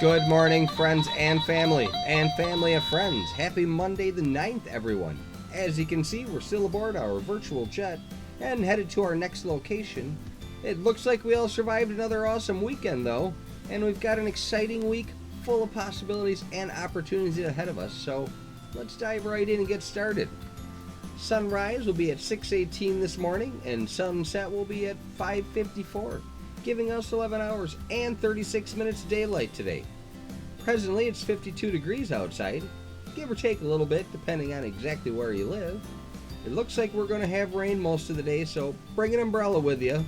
Good morning, friends and family of friends. Happy Monday the 9th, everyone. As you can see, we're still aboard our virtual jet and headed to our next location. It looks like we all survived another awesome weekend, though, and we've got an exciting week full of possibilities and opportunities ahead of us, so let's dive right in and get started. Sunrise will be at 6:18 this morning, and sunset will be at 5:54. Giving us 11 hours and 36 minutes of daylight today. Presently, it's 52 degrees outside, give or take a little bit depending on exactly where you live. It looks like we're going to have rain most of the day, so bring an umbrella with you.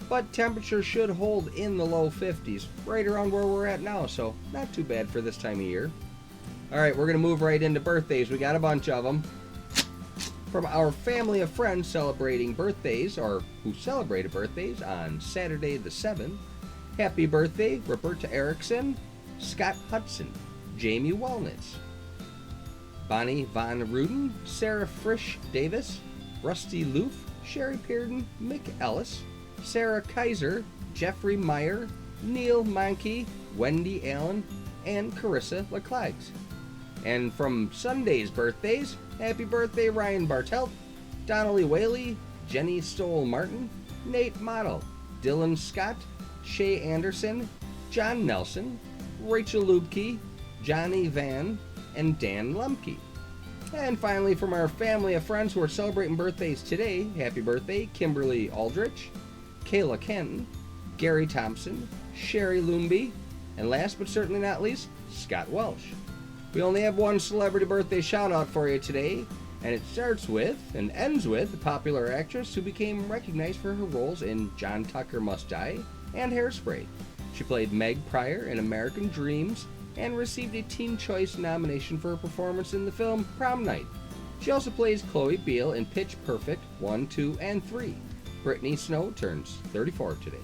But temperature should hold in the low 50s, right around where we're at now, so not too bad for this time of year. Alright, we're going to move right into birthdays. We got a bunch of them. From our family of friends celebrating birthdays, or who celebrated birthdays on Saturday the 7th, happy birthday Roberta Erickson, Scott Hudson, Jamie Walnitz, Bonnie Von Ruden, Sarah Frisch Davis, Rusty Loof, Sherry Pearden, Mick Ellis, Sarah Kaiser, Jeffrey Meyer, Neil Mankey, Wendy Allen, and Carissa LeClags. And from Sunday's birthdays, happy birthday Ryan Bartelt, Donnelly Whaley, Jenny Stoll Martin, Nate Model, Dylan Scott, Shay Anderson, John Nelson, Rachel Lubke, Johnny Van, and Dan Lemke. And finally, from our family of friends who are celebrating birthdays today, happy birthday Kimberly Aldrich, Kayla Kenton, Gary Thompson, Sherry Loomby, and last but certainly not least, Scott Welsh. We only have one celebrity birthday shout out for you today, and it starts with and ends with a popular actress who became recognized for her roles in John Tucker Must Die and Hairspray. She played Meg Pryor in American Dreams and received a Teen Choice nomination for her performance in the film Prom Night. She also plays Chloe Beale in Pitch Perfect 1, 2, and 3. Brittany Snow turns 34 today.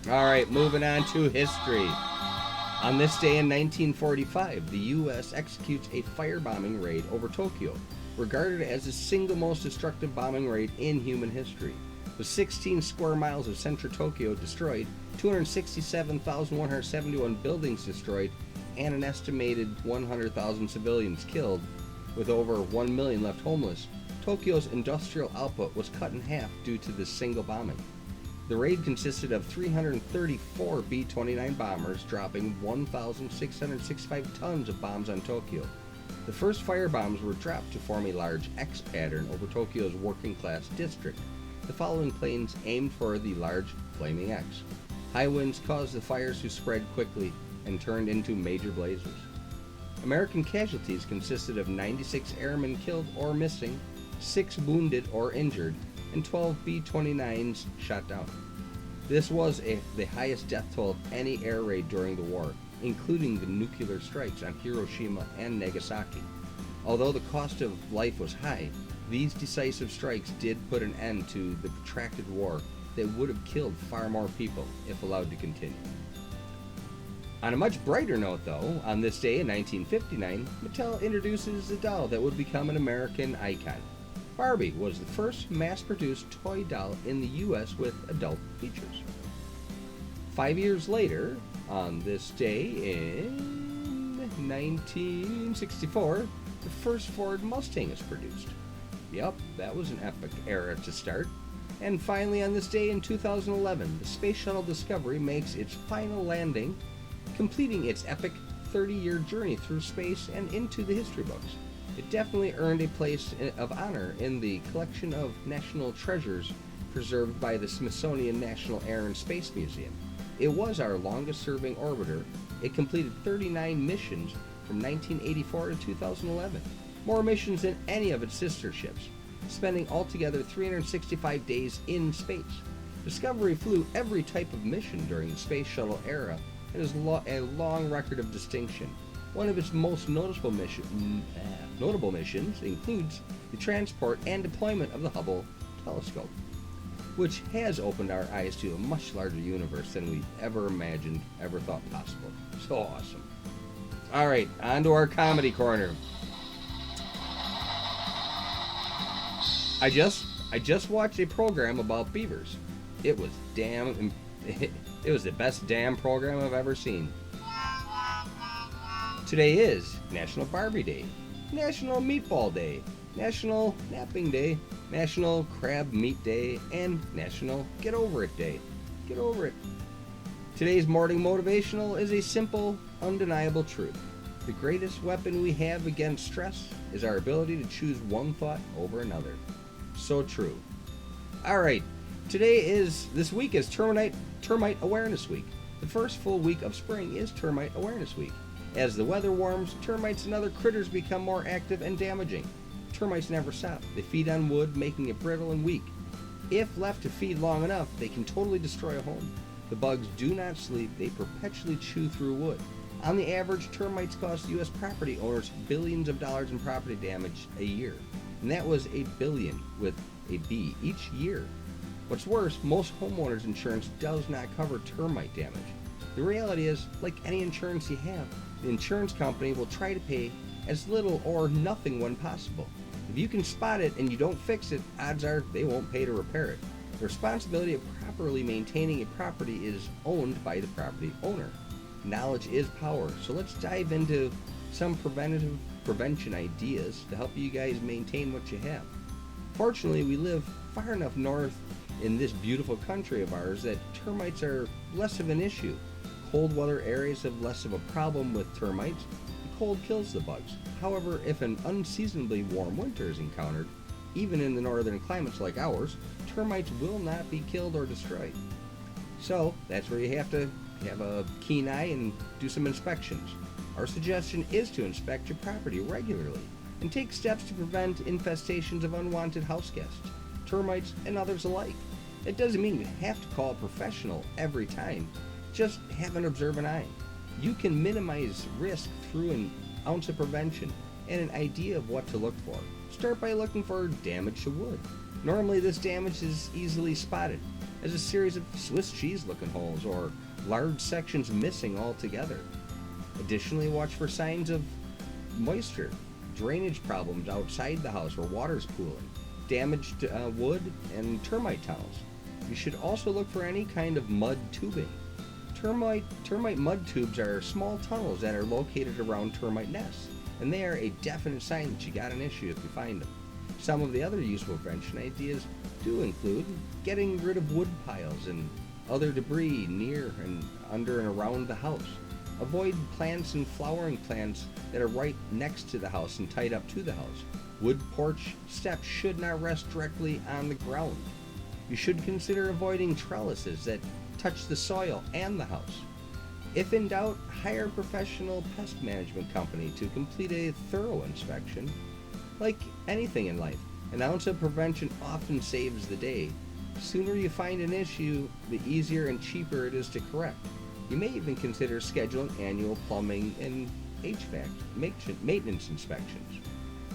Alright, moving on to history. On this day in 1945, the U.S. executes a firebombing raid over Tokyo, regarded as the single most destructive bombing raid in human history. With 16 square miles of central Tokyo destroyed, 267,171 buildings destroyed, and an estimated 100,000 civilians killed, with over 1 million left homeless, Tokyo's industrial output was cut in half due to this single bombing. The raid consisted of 334 B-29 bombers dropping 1,665 tons of bombs on Tokyo. The first firebombs were dropped to form a large X pattern over Tokyo's working-class district. The following planes aimed for the large flaming X. High winds caused the fires to spread quickly and turned into major blazes. American casualties consisted of 96 airmen killed or missing, 6 wounded or injured, and 12 B-29s shot down. This was the highest death toll of any air raid during the war, including the nuclear strikes on Hiroshima and Nagasaki. Although the cost of life was high, these decisive strikes did put an end to the protracted war that would have killed far more people if allowed to continue. On a much brighter note, though, on this day in 1959, Mattel introduces a doll that would become an American icon. Barbie was the first mass-produced toy doll in the U.S. with adult features. 5 years later, on this day in 1964, the first Ford Mustang is produced. Yep, that was an epic era to start. And finally, on this day in 2011, the Space Shuttle Discovery makes its final landing, completing its epic 30-year journey through space and into the history books. It definitely earned a place of honor in the collection of national treasures preserved by the Smithsonian National Air and Space Museum. It was our longest-serving orbiter. It completed 39 missions from 1984 to 2011, more missions than any of its sister ships, spending altogether 365 days in space. Discovery flew every type of mission during the Space Shuttle era and has a long record of distinction. One of its most notable missions includes the transport and deployment of the Hubble telescope, which has opened our eyes to a much larger universe than we've ever imagined, ever thought possible. So awesome. Alright, on to our comedy corner. I just watched a program about beavers. It was the best damn program I've ever seen. Today is National Barbie Day, National Meatball Day, National Napping Day, National Crab Meat Day, and National Get Over It Day. Get over it. Today's morning motivational is a simple, undeniable truth. The greatest weapon we have against stress is our ability to choose one thought over another. So true. Alright, this week is Termite Awareness Week. The first full week of spring is Termite Awareness Week. As the weather warms, termites and other critters become more active and damaging. Termites never stop. They feed on wood, making it brittle and weak. If left to feed long enough, they can totally destroy a home. The bugs do not sleep. They perpetually chew through wood. On the average, termites cost U.S. property owners billions of dollars in property damage a year. And that was a billion with a B each year. What's worse, most homeowners insurance does not cover termite damage. The reality is, like any insurance you have, the insurance company will try to pay as little or nothing when possible. If you can spot it and you don't fix it, odds are they won't pay to repair it. The responsibility of properly maintaining a property is owned by the property owner. Knowledge is power, so let's dive into some prevention ideas to help you guys maintain what you have. Fortunately, we live far enough north in this beautiful country of ours that termites are less of an issue. Cold weather areas have less of a problem with termites. The cold kills the bugs. However, if an unseasonably warm winter is encountered, even in the northern climates like ours, termites will not be killed or destroyed. So that's where you have to have a keen eye and do some inspections. Our suggestion is to inspect your property regularly and take steps to prevent infestations of unwanted house guests, termites, and others alike. It doesn't mean you have to call a professional every time. Just have an observant eye. You can minimize risk through an ounce of prevention and an idea of what to look for. Start by looking for damage to wood. Normally this damage is easily spotted as a series of Swiss cheese looking holes or large sections missing altogether. Additionally, watch for signs of moisture, drainage problems outside the house where water's pooling, damaged wood, and termite tunnels. You should also look for any kind of mud tubing. Termite mud tubes are small tunnels that are located around termite nests, and they are a definite sign that you got an issue if you find them. Some of the other useful prevention ideas do include getting rid of wood piles and other debris near and under and around the house. Avoid plants and flowering plants that are right next to the house and tied up to the house. Wood porch steps should not rest directly on the ground. You should consider avoiding trellises that touch the soil and the house. If in doubt, hire a professional pest management company to complete a thorough inspection. Like anything in life, an ounce of prevention often saves the day. The sooner you find an issue, the easier and cheaper it is to correct. You may even consider scheduling annual plumbing and HVAC maintenance inspections.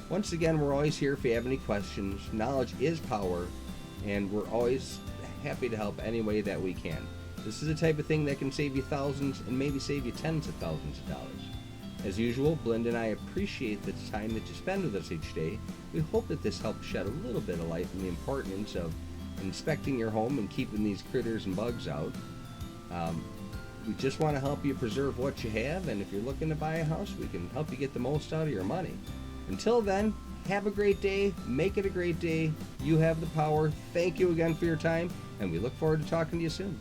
Once again, we're always here if you have any questions. Knowledge is power, and we're always happy to help any way that we can. This is the type of thing that can save you thousands and maybe save you tens of thousands of dollars. As usual, Blend and I appreciate the time that you spend with us each day. We hope that this helps shed a little bit of light on the importance of inspecting your home and keeping these critters and bugs out. We just want to help you preserve what you have, and if you're looking to buy a house, we can help you get the most out of your money. Until then, have a great day, make it a great day. You have the power. Thank you again for your time, and we look forward to talking to you soon.